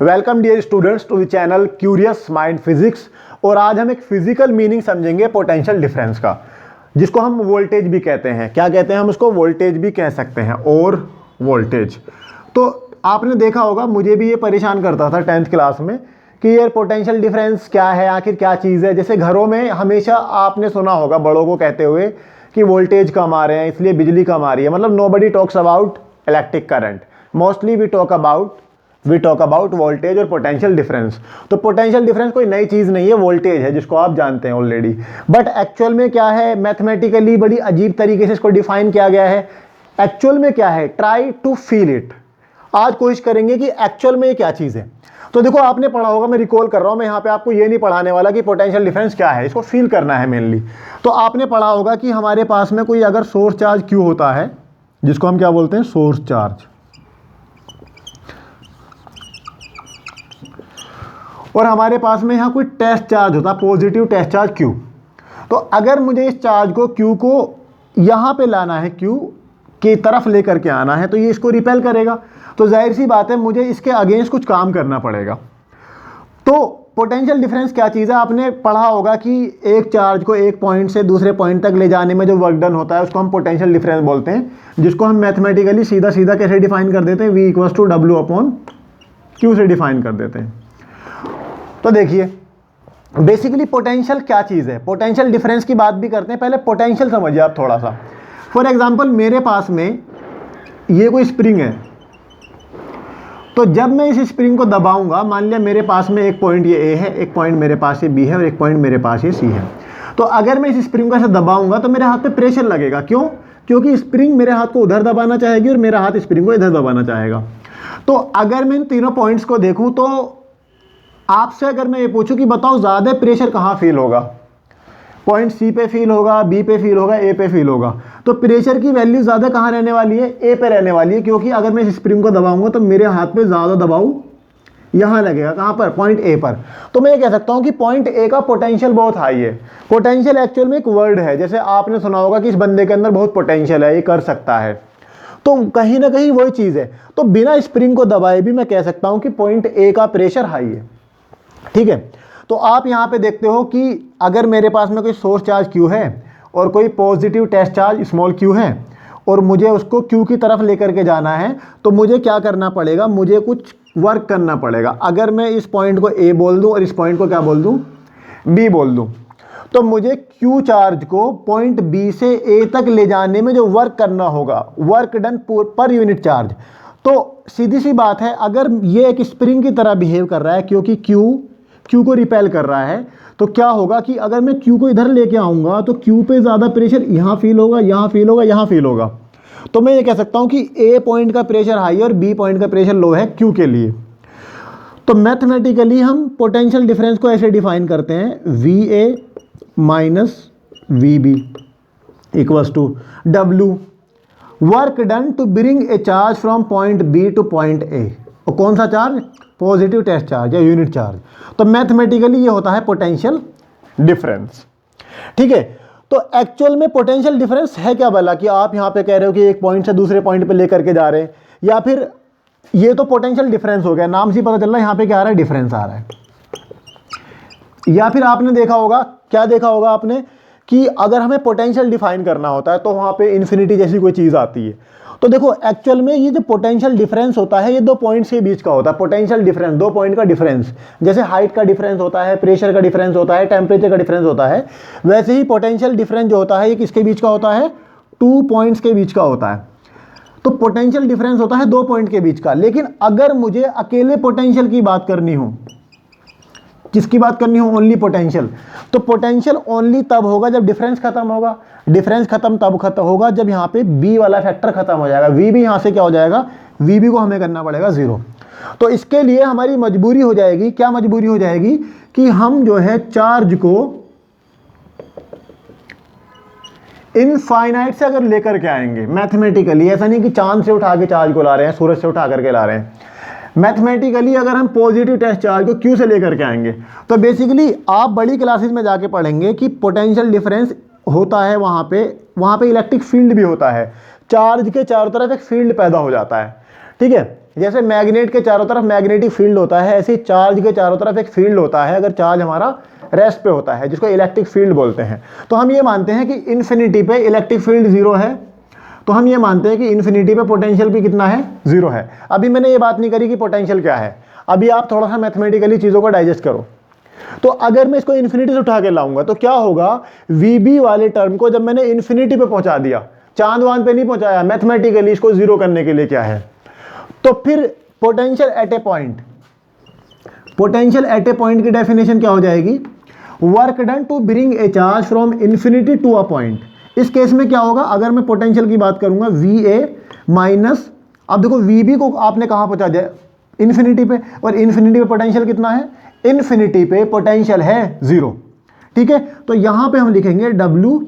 Welcome dear students to the channel curious mind physics. और आज हम एक फिजिकल मीनिंग समझेंगे पोटेंशियल डिफरेंस का, जिसको हम वोल्टेज भी कहते हैं। क्या कहते हैं हम उसको? वोल्टेज भी कह सकते हैं, और वोल्टेज। तो आपने देखा होगा, मुझे भी ये परेशान करता था 10th क्लास में कि यार पोटेंशियल डिफरेंस क्या है, आखिर क्या चीज़ है। जैसे घरों में हमेशा आपने सुना होगा बड़ों को कहते हुए कि वोल्टेज कम आ रहे हैं इसलिए बिजली कम आ रही है। मतलब nobody talks about electric current, mostly we talk about voltage और पोटेंशियल डिफरेंस। तो पोटेंशियल डिफरेंस कोई नई चीज़ नहीं है, वोल्टेज है जिसको आप जानते हैं ऑलरेडी। बट एक्चुअल में क्या है, मैथमेटिकली बड़ी अजीब तरीके से इसको डिफाइन किया गया है। एक्चुअल में क्या है, ट्राई टू फील इट। आज कोशिश करेंगे कि एक्चुअल में ये क्या चीज़ है। तो देखो, आपने पढ़ा होगा, मैं रिकॉल कर रहा हूँ, मैं यहाँ पे आपको ये नहीं पढ़ाने वाला कि पोटेंशियल डिफरेंस क्या है, इसको फील करना है मेनली। तो आपने पढ़ा होगा कि हमारे पास में कोई अगर सोर्स चार्ज क्यू होता है, जिसको हम क्या बोलते हैं, सोर्स चार्ज, और हमारे पास में यहाँ कोई टेस्ट चार्ज होता है, पॉजिटिव टेस्ट चार्ज क्यू। तो अगर मुझे इस चार्ज को क्यू को यहाँ पे लाना है, क्यू की तरफ लेकर के आना है, तो ये इसको रिपेल करेगा। तो जाहिर सी बात है मुझे इसके अगेंस्ट कुछ काम करना पड़ेगा। तो पोटेंशियल डिफरेंस क्या चीज़ है, आपने पढ़ा होगा कि एक चार्ज को एक पॉइंट से दूसरे पॉइंट तक ले जाने में जो वर्क डन होता है उसको हम पोटेंशियल डिफरेंस बोलते हैं, जिसको हम मैथमेटिकली सीधा सीधा कैसे डिफाइन कर देते हैं, V=W/Q से डिफाइन कर देते हैं। तो देखिए, बेसिकली पोटेंशियल क्या चीज़ है, पोटेंशियल डिफरेंस की बात भी करते हैं। पहले पोटेंशियल समझिए आप थोड़ा सा। फॉर एग्जांपल, मेरे पास में ये कोई स्प्रिंग है, तो जब मैं इस स्प्रिंग को दबाऊंगा, मान लिया मेरे पास में एक पॉइंट ये ए है, एक पॉइंट मेरे पास ये बी है और एक पॉइंट मेरे पास ये सी है। तो अगर मैं इस स्प्रिंग को ऐसे दबाऊंगा तो मेरे हाथ पे प्रेशर लगेगा। क्यों? क्योंकि स्प्रिंग मेरे हाथ को उधर दबाना चाहेगी और मेरा हाथ स्प्रिंग को इधर दबाना चाहेगा। तो अगर मैं इन तीनों पॉइंट्स को देखूं, तो आपसे अगर मैं ये पूछूं कि बताओ ज़्यादा प्रेशर कहाँ फील होगा, पॉइंट सी पे फील होगा, बी पे फील होगा, ए पे फील होगा, तो प्रेशर की वैल्यू ज़्यादा कहाँ रहने वाली है, ए पे रहने वाली है। क्योंकि अगर मैं इस स्प्रिंग को दबाऊंगा तो मेरे हाथ पे ज़्यादा दबाव यहाँ लगेगा, कहाँ पर, पॉइंट ए पर। तो मैं ये कह सकता हूँ कि पॉइंट ए का पोटेंशियल बहुत हाई है। पोटेंशियल एक्चुअल में एक वर्ड है, जैसे आपने सुना होगा कि इस बंदे के अंदर बहुत पोटेंशियल है, ये कर सकता है। तो कहीं ना कहीं वही चीज़ है। तो बिना स्प्रिंग को दबाए भी मैं कह सकता हूँ कि पॉइंट ए का प्रेशर हाई है। ठीक है। तो आप यहाँ पे देखते हो कि अगर मेरे पास में कोई सोर्स चार्ज क्यू है और कोई positive test charge small Q है और मुझे उसको क्यू की तरफ लेकर के जाना है, तो मुझे क्या करना पड़ेगा, मुझे कुछ वर्क करना पड़ेगा। अगर मैं इस पॉइंट को ए बोल दूं और इस पॉइंट को क्या बोल दूं, बी बोल दूं, तो मुझे क्यू चार्ज को पॉइंट बी से ए तक ले जाने में जो वर्क करना होगा, work done per unit charge. तो सीधी सी बात है, अगर ये एक स्प्रिंग की तरह बिहेव कर रहा है, क्योंकि क्यू को रिपेल कर रहा है, तो क्या होगा कि अगर मैं क्यू को इधर लेके आऊंगा तो क्यू पे ज़्यादा प्रेशर यहाँ फील होगा, यहाँ फील होगा, यहाँ फील होगा। तो मैं ये कह सकता हूँ कि ए पॉइंट का प्रेशर हाई और बी पॉइंट का प्रेशर लो है क्यू के लिए। तो मैथमेटिकली हम पोटेंशियल डिफरेंस को ऐसे डिफाइन करते हैं, VA minus VB equals to W work done to bring a charge from point B to point A। और कौन सा चार्ज? पॉजिटिव टेस्ट चार्ज या यूनिट चार्ज। तो मैथमेटिकली ये होता है पोटेंशियल डिफरेंस। ठीक है। तो एक्चुअल में पोटेंशियल डिफरेंस है क्या भला, कि आप यहाँ पे कह रहे हो कि एक पॉइंट से दूसरे पॉइंट पे लेकर के जा रहे हैं, या फिर ये तो पोटेंशियल डिफरेंस हो गया, नाम से पता चल रहा है यहाँ पे क्या आ रहा है, डिफरेंस आ रहा है। या फिर आपने देखा होगा, क्या देखा होगा आपने, कि अगर हमें पोटेंशियल डिफाइन करना होता है तो वहाँ पे इन्फिनिटी जैसी कोई चीज़ आती है। तो देखो, एक्चुअल में ये जो पोटेंशियल डिफरेंस होता है, ये दो पॉइंट्स के बीच का होता है। पोटेंशियल डिफरेंस दो पॉइंट का डिफरेंस, जैसे हाइट का डिफरेंस होता है, प्रेशर का डिफरेंस होता है, टेम्परेचर का डिफरेंस होता है, वैसे ही पोटेंशियल डिफरेंस जो होता है ये किसके बीच का होता है, 2 पॉइंट्स के बीच का होता है। तो पोटेंशियल डिफरेंस होता है 2 पॉइंट के बीच का। लेकिन अगर मुझे अकेले पोटेंशियल की बात करनी हो, किसकी बात करनी हो, ओनली पोटेंशियल, तो पोटेंशियल ओनली तब होगा जब डिफरेंस खत्म होगा। डिफरेंस खत्म तब खत्म होगा जब यहाँ पे बी वाला फैक्टर खत्म हो जाएगा। वी भी यहाँ से क्या हो जाएगा, वी को हमें करना पड़ेगा 0। तो इसके लिए हमारी मजबूरी हो जाएगी, क्या मजबूरी हो जाएगी, कि हम जो है चार्ज को इनफाइनाइट से अगर लेकर के आएंगे मैथमेटिकली, ऐसा नहीं कि चांद से उठा के चार्ज को ला रहे हैं, सूरज से उठा करके ला रहे हैं। मैथमेटिकली अगर हम पॉजिटिव टेस्ट चार्ज को क्यू से लेकर के आएंगे, तो बेसिकली आप बड़ी क्लासेस में जाके पढ़ेंगे कि पोटेंशियल डिफरेंस होता है वहाँ पे इलेक्ट्रिक फील्ड भी होता है, चार्ज के चारों तरफ एक फील्ड पैदा हो जाता है। ठीक है। जैसे मैग्नेट के चारों तरफ मैग्नेटिक फील्ड होता है, ऐसे ही चार्ज के चारों तरफ एक फील्ड होता है, अगर चार्ज हमारा रेस्ट पे होता है, जिसको इलेक्ट्रिक फील्ड बोलते हैं। तो हम ये मानते हैं कि इन्फिनिटी पे इलेक्ट्रिक फील्ड जीरो है, तो हम ये मानते हैं कि इन्फिनिटी पे पोटेंशियल भी कितना है, जीरो है। अभी मैंने ये बात नहीं करी कि पोटेंशियल क्या है, अभी आप थोड़ा सा मैथमेटिकली चीज़ों को डाइजेस्ट करो। तो अगर मैं इसको इन्फिनिटी से उठा के लाऊंगा तो क्या होगा, वीबी वाले टर्म को जब मैंने इन्फिनिटी पे पहुंचा दिया, चांद वांद पे नहीं पहुंचाया, मैथमेटिकली इसको जीरो करने के लिए क्या है, तो फिर potential at a point, potential at a point की डेफिनेशन क्या हो जाएगी, work done to bring a charge from infinity to a point. इस केस में क्या होगा, अगर मैं पोटेंशियल की बात करूंगा वी ए माइनस, अब देखो वीबी को आपने कहां पहुंचा दिया, इन्फिनिटी पे, और इन्फिनिटी पे पोटेंशियल कितना है, इन्फिनिटी पे पोटेंशियल है जीरो। ठीक है, तो यहां पे हम लिखेंगे W,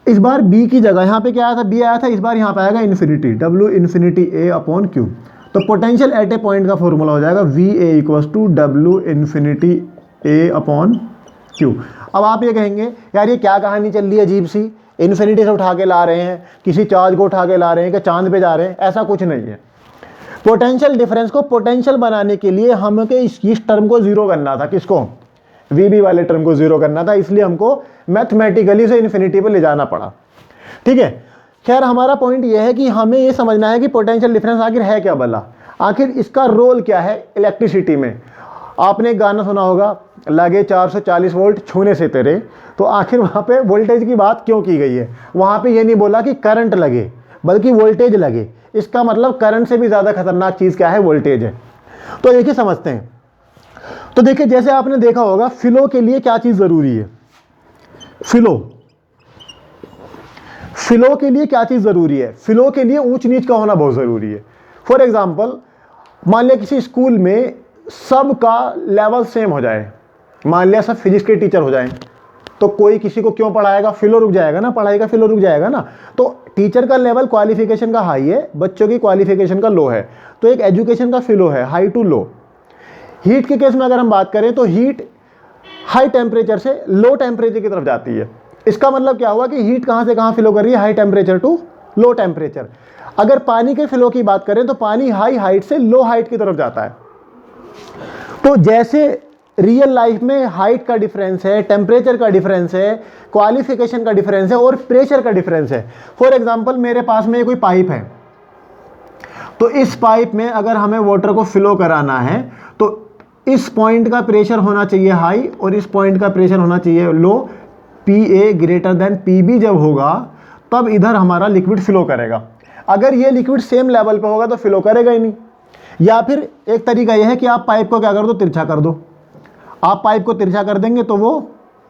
इस बार B की जगह यहां पे क्या आया था, B आया था, इस बार यहां पे आएगा infinity, W infinity A upon Q। तो पोटेंशियल एट ए पॉइंट का फॉर्मूला हो जाएगा VA equals to W infinity A upon Q। अब आप ये कहेंगे यार ये क्या कहानी चल रही है अजीब सी, इन्फिनिटी से उठा के ला रहे हैं, किसी चार्ज को उठा के ला रहे हैं कि चांद पे जा रहे हैं, ऐसा कुछ नहीं है। पोटेंशियल डिफरेंस को पोटेंशियल बनाने के लिए हमको इस टर्म को जीरो करना था, किसको, वीबी वाले टर्म को जीरो करना था, इसलिए हमको मैथमेटिकली से इन्फिनिटी पे ले जाना पड़ा। ठीक है, खैर हमारा पॉइंट यह है कि हमें ये समझना है कि पोटेंशियल डिफरेंस आखिर है क्या भला, आखिर इसका रोल क्या है इलेक्ट्रिसिटी में। आपने एक गाना सुना होगा, लगे 440 वोल्ट छूने से तेरे, तो आखिर वहाँ पे वोल्टेज की बात क्यों की गई है, वहाँ पे ये नहीं बोला कि करंट लगे बल्कि वोल्टेज लगे। इसका मतलब करंट से भी ज़्यादा खतरनाक चीज़ क्या है, वोल्टेज है। तो देखिए समझते हैं। तो देखिए जैसे आपने देखा होगा फ्लो के लिए क्या चीज़ ज़रूरी है, फ्लो के लिए क्या चीज़ ज़रूरी है, फ्लो के लिए ऊंच नीच का होना बहुत ज़रूरी है। फॉर एग्जाम्पल मान लिया किसी स्कूल में सबका लेवल सेम हो जाए, मान लिया सब फिजिक्स के टीचर हो जाएं, तो कोई किसी को क्यों पढ़ाएगा, फ्लो रुक जाएगा ना, पढ़ाई का फ्लो रुक जाएगा ना। तो टीचर का लेवल क्वालिफिकेशन का हाई है, बच्चों की क्वालिफिकेशन का लो है, तो एक एजुकेशन का फ्लो है हाई टू लो। हीट के केस में अगर हम बात करें तो हीट हाई टेम्परेचर से लो टेम्परेचर की तरफ जाती है। इसका मतलब क्या हुआ कि हीट कहां से कहां फ्लो कर रही है, high temperature to low temperature. अगर पानी के फ्लो की बात करें तो पानी हाई हाइट से लो हाइट की तरफ जाता है। तो जैसे रियल लाइफ में हाइट का डिफरेंस है, टेम्परेचर का डिफरेंस है, क्वालिफिकेशन का डिफरेंस है और प्रेशर का डिफरेंस है। फॉर एग्जांपल मेरे पास में कोई पाइप है, तो इस पाइप में अगर हमें वाटर को फ्लो कराना है तो इस पॉइंट का प्रेशर होना चाहिए हाई और इस पॉइंट का प्रेशर होना चाहिए लो। PA ग्रेटर देन PB जब होगा तब इधर हमारा लिक्विड फ्लो करेगा। अगर ये लिक्विड सेम लेवल पे होगा तो फ्लो करेगा ही नहीं। या फिर एक तरीका यह है कि आप पाइप को क्या कर दो, तिरछा कर दो। आप पाइप को तिरछा कर देंगे तो वो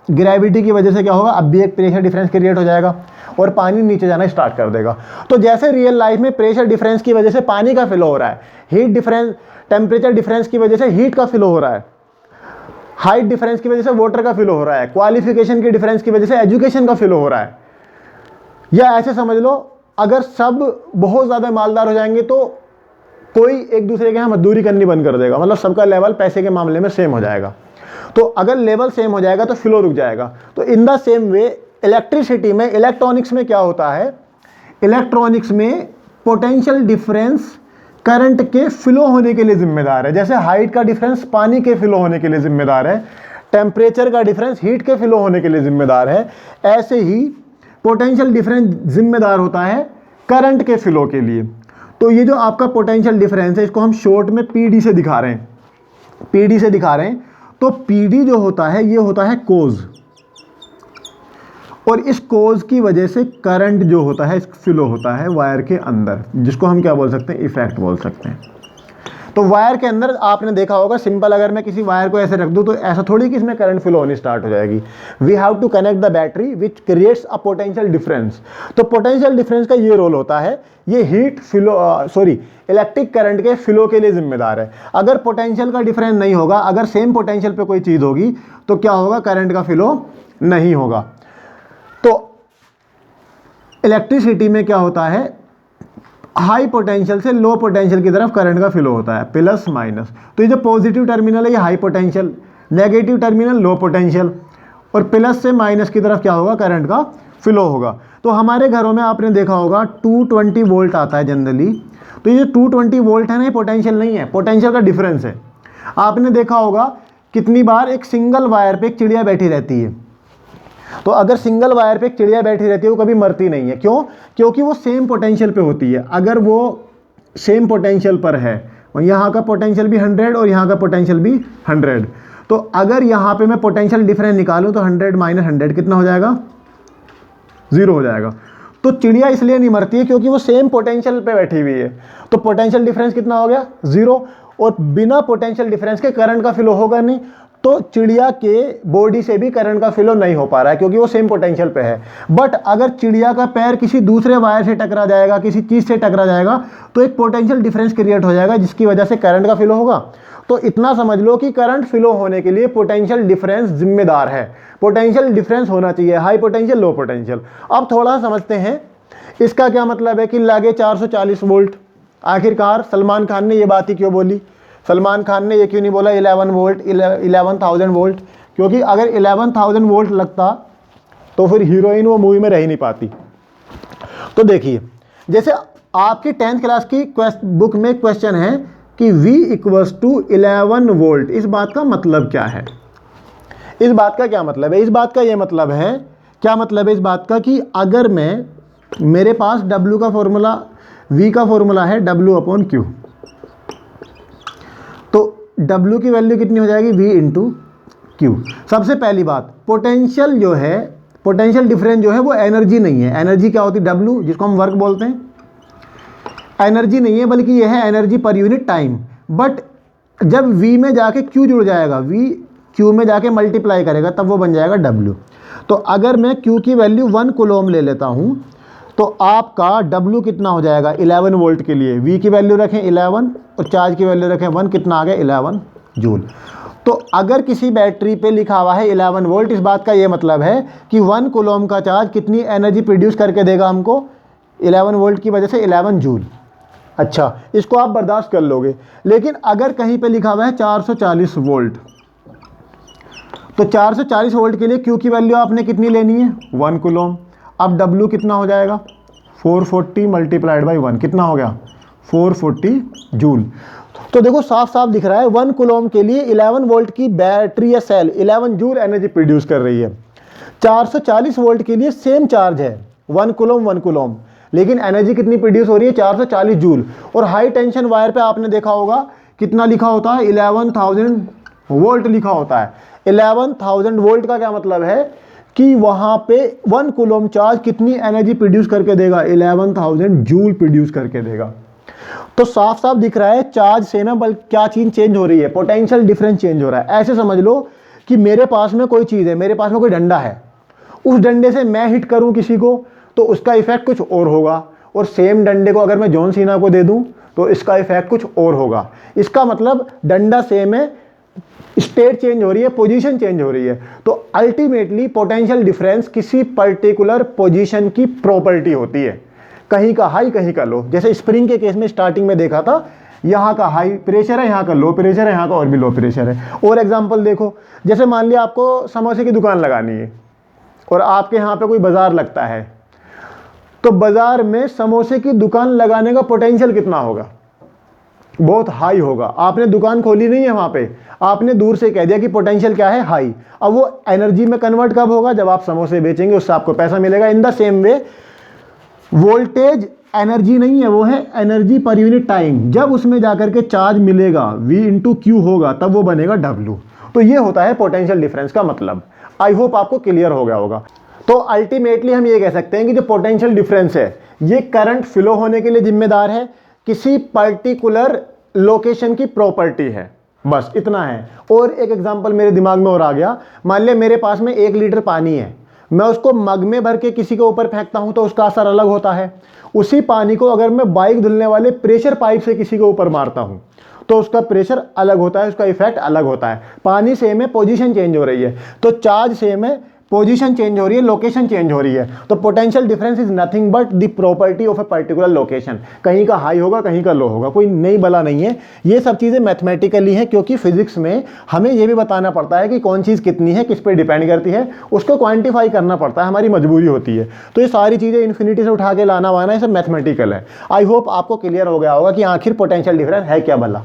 ग्रेविटी की वजह से क्या होगा, अब भी एक प्रेशर डिफरेंस क्रिएट हो जाएगा और पानी नीचे जाना स्टार्ट कर देगा। तो जैसे रियल लाइफ में प्रेशर डिफरेंस की वजह से पानी का फ्लो हो रहा है, हीट डिफरेंस टेम्परेचर डिफरेंस की वजह से हीट का फ्लो हो रहा है, हाइट डिफरेंस की वजह से वाटर का फ्लो हो रहा है, क्वालिफिकेशन की डिफरेंस की वजह से एजुकेशन का फ्लो हो रहा है। या ऐसे समझ लो अगर सब बहुत ज़्यादा मालदार हो जाएंगे तो कोई एक दूसरे के यहाँ मजदूरी करनी बंद कर देगा, मतलब सबका लेवल पैसे के मामले में सेम हो जाएगा। तो अगर लेवल सेम हो जाएगा तो फ्लो रुक जाएगा। तो in the same way electricity में, इलेक्ट्रॉनिक्स में क्या होता है, इलेक्ट्रॉनिक्स में पोटेंशियल डिफरेंस करंट के फ्लो होने के लिए जिम्मेदार है। जैसे हाइट का डिफरेंस पानी के फ्लो होने के लिए जिम्मेदार है, टेम्परेचर का डिफरेंस हीट के फ्लो होने के लिए जिम्मेदार है, ऐसे ही पोटेंशियल डिफरेंस जिम्मेदार होता है करंट के फ्लो के लिए। तो ये जो आपका पोटेंशियल डिफरेंस है इसको हम शॉर्ट में PD से दिखा रहे हैं, PD से दिखा रहे हैं। तो PD जो होता है ये होता है कोज, और इस कोज की वजह से करंट जो होता है फ्लो होता है वायर के अंदर, जिसको हम क्या बोल सकते हैं, इफेक्ट बोल सकते हैं। तो वायर के अंदर आपने देखा होगा सिंपल, अगर मैं किसी वायर को ऐसे रख दूं तो ऐसा थोड़ी कि इसमें करंट फ्लो होनी स्टार्ट हो जाएगी। We have to connect the battery which creates a potential difference. तो पोटेंशियल डिफरेंस का ये रोल होता है, ये हीट फ्लो इलेक्ट्रिक करंट के फ्लो के लिए जिम्मेदार है। अगर पोटेंशियल का डिफरेंस नहीं होगा, अगर सेम पोटेंशियल पे कोई चीज़ होगी तो क्या होगा, करंट का फ्लो नहीं होगा। तो इलेक्ट्रिसिटी में क्या होता है, हाई पोटेंशियल से लो पोटेंशियल की तरफ करंट का फ्लो होता है, प्लस माइनस। तो ये जो पॉजिटिव टर्मिनल है ये high potential, negative terminal low potential, और प्लस से माइनस की तरफ क्या होगा, करंट का फ्लो होगा। तो हमारे घरों में आपने देखा होगा 220 वोल्ट आता है जनरली, तो ये 220 वोल्ट है ना, ये पोटेंशियल नहीं है, पोटेंशियल का डिफरेंस है। आपने देखा होगा कितनी बार एक सिंगल वायर पे एक चिड़िया बैठी रहती है, तो अगर सिंगल वायर पे एक चिड़िया बैठी रहती है वो कभी मरती नहीं है, क्यों? क्योंकि वो सेम पोटेंशियल पे होती है। अगर वो सेम पोटेंशियल पर है और यहाँ का पोटेंशियल भी 100 और यहाँ का पोटेंशियल भी 100, तो अगर यहाँ पे मैं पोटेंशियल डिफरेंस निकालूं तो 100 माइनस 100 कितना हो जाएगा? 0 हो जाएगा। तो चिड़िया इसलिए नहीं मरती है क्योंकि वो सेम पोटेंशियल पे बैठी हुई है, तो पोटेंशियल डिफरेंस कितना हो गया? 0। और बिना पोटेंशियल डिफरेंस के करंट का फ्लो होगा नहीं, तो चिड़िया के बॉडी से भी करंट का फ्लो नहीं हो पा रहा है क्योंकि वो सेम पोटेंशियल पे है। बट अगर चिड़िया का पैर किसी दूसरे वायर से टकरा जाएगा, किसी चीज़ से टकरा जाएगा, तो एक पोटेंशियल डिफरेंस क्रिएट हो जाएगा जिसकी वजह से करंट का फ्लो होगा। तो इतना समझ लो कि करंट फ्लो होने के लिए पोटेंशियल डिफरेंस जिम्मेदार है। पोटेंशियल डिफरेंस होना चाहिए, हाई पोटेंशियल, लो पोटेंशियल। अब थोड़ा समझते हैं इसका क्या मतलब है कि लागे 440 वोल्ट। आखिरकार सलमान खान ने ये बात ही क्यों बोली? सलमान खान ने ये क्यों नहीं बोला 11 वोल्ट, 11,000 वोल्ट? क्योंकि अगर 11,000 वोल्ट लगता तो फिर हीरोइन वो मूवी में रह ही नहीं पाती। तो देखिए, जैसे आपकी 10th क्लास की बुक में क्वेश्चन है कि V = 11 वोल्ट, इस बात का मतलब क्या है? इस बात का क्या मतलब है? इस बात का ये मतलब है, क्या मतलब है इस बात का कि अगर मेरे पास W का फॉर्मूला, V का फॉर्मूला है W/Q, तो W की वैल्यू कितनी हो जाएगी? V × Q। सबसे पहली बात, पोटेंशियल जो है, पोटेंशियल डिफरेंस जो है वो एनर्जी नहीं है। एनर्जी क्या होती है? W, जिसको हम वर्क बोलते हैं, एनर्जी नहीं है, बल्कि यह है energy per unit time. But जब V में जाके Q जुड़ जाएगा, V Q में जाके मल्टीप्लाई करेगा, तब वो बन जाएगा W। तो अगर मैं Q की वैल्यू 1 कूलम ले लेता हूँ तो आपका W कितना हो जाएगा? 11 वोल्ट के लिए V की वैल्यू रखें 11 और चार्ज की वैल्यू रखें 1, कितना आ गया? 11 जूल। तो अगर किसी बैटरी पे लिखा हुआ है 11 वोल्ट, इस बात का ये मतलब है कि 1 कूलम का चार्ज कितनी एनर्जी प्रोड्यूस करके देगा हमको? 11 वोल्ट की वजह से 11 जूल। अच्छा, इसको आप बर्दाश्त कर लोगे। लेकिन अगर कहीं पे लिखा हुआ है 440 वोल्ट, तो 440 वोल्ट के लिए Q की वैल्यू आपने कितनी लेनी है? 1 कूलम। अब W कितना हो जाएगा? 440 × 1, कितना हो गया? 440 जूल। तो देखो साफ साफ दिख रहा है 1 कूलम के लिए 11 वोल्ट की बैटरी या सेल 11 जूल एनर्जी प्रोड्यूस कर रही है। 440 वोल्ट के लिए सेम चार्ज है, 1 कूलम, लेकिन एनर्जी कितनी प्रोड्यूस हो रही है? 440 जूल। और हाई टेंशन वायर पे आपने देखा होगा कितना लिखा होता है? 11,000 वोल्ट लिखा होता है। 11,000 वोल्ट का क्या मतलब है कि वहां पे 1 कूलम चार्ज कितनी एनर्जी प्रोड्यूस करके देगा? 11,000 जूल प्रोड्यूस करके देगा। तो साफ साफ दिख रहा है चार्ज से ना बल्कि क्या चीज चेंज हो रही है? पोटेंशियल डिफरेंस चेंज हो रहा है। ऐसे समझ लो कि मेरे पास में कोई चीज है, मेरे पास में कोई डंडा है, उस डंडे से मैं हिट करूं किसी को तो उसका इफेक्ट कुछ और होगा, और सेम डंडे को अगर मैं जॉन सीना को दे दूं तो इसका इफेक्ट कुछ और होगा। इसका मतलब डंडा सेम है, स्टेट चेंज हो रही है, पोजीशन चेंज हो रही है। तो अल्टीमेटली पोटेंशियल डिफरेंस किसी पर्टिकुलर पोजीशन की प्रॉपर्टी होती है, कहीं का हाई कहीं का लो। जैसे स्प्रिंग के केस में स्टार्टिंग में देखा था, यहाँ का हाई प्रेशर है, यहाँ का लो प्रेशर है, यहाँ का और भी लो प्रेशर है। और एग्जांपल देखो, जैसे मान लिया आपको समोसे की दुकान लगानी है और आपके यहाँ पे कोई बाजार लगता है, तो बाजार में समोसे की दुकान लगाने का पोटेंशियल कितना होगा? बहुत हाई होगा। आपने दुकान खोली नहीं है वहां पे, आपने दूर से कह दिया कि पोटेंशियल क्या है? हाई। अब वो एनर्जी में कन्वर्ट कब होगा? जब आप समोसे बेचेंगे, उससे आपको पैसा मिलेगा। In the same way voltage energy नहीं है, वो है एनर्जी पर यूनिट टाइम। जब उसमें जाकर के चार्ज मिलेगा, V × Q होगा, तब वो बनेगा W। तो ये होता है पोटेंशियल डिफरेंस का मतलब। आई होप आपको क्लियर हो गया होगा। तो अल्टीमेटली हम ये कह सकते हैं कि जो पोटेंशियल डिफरेंस है ये करंट फ्लो होने के लिए जिम्मेदार है, किसी पर्टिकुलर लोकेशन की प्रॉपर्टी है, बस इतना है। और एक एग्जांपल मेरे दिमाग में और आ गया, मान लिया मेरे पास में 1 लीटर पानी है, मैं उसको मग में भर के किसी के ऊपर फेंकता हूं तो उसका असर अलग होता है। उसी पानी को अगर मैं बाइक धुलने वाले प्रेशर पाइप से किसी के ऊपर मारता हूं तो उसका प्रेशर अलग होता है, उसका इफेक्ट अलग होता है। पानी सेम है, पोजीशन चेंज हो रही है। तो चार्ज सेम है, पोजीशन चेंज हो रही है, लोकेशन चेंज हो रही है। तो potential difference is nothing but the property of a particular location. कहीं का हाई होगा, कहीं का लो होगा, कोई नई बला नहीं है। ये सब चीज़ें मैथमेटिकली हैं, क्योंकि फिजिक्स में हमें ये भी बताना पड़ता है कि कौन चीज़ कितनी है, किस पे डिपेंड करती है, उसको क्वांटिफाई करना पड़ता है, हमारी मजबूरी होती है। तो ये सारी चीज़ें इन्फिनिटी से उठा के लाना वाना ये सब मैथमेटिकल है। आई होप आपको क्लियर हो गया होगा कि आखिर पोटेंशियल डिफरेंस है क्या भला।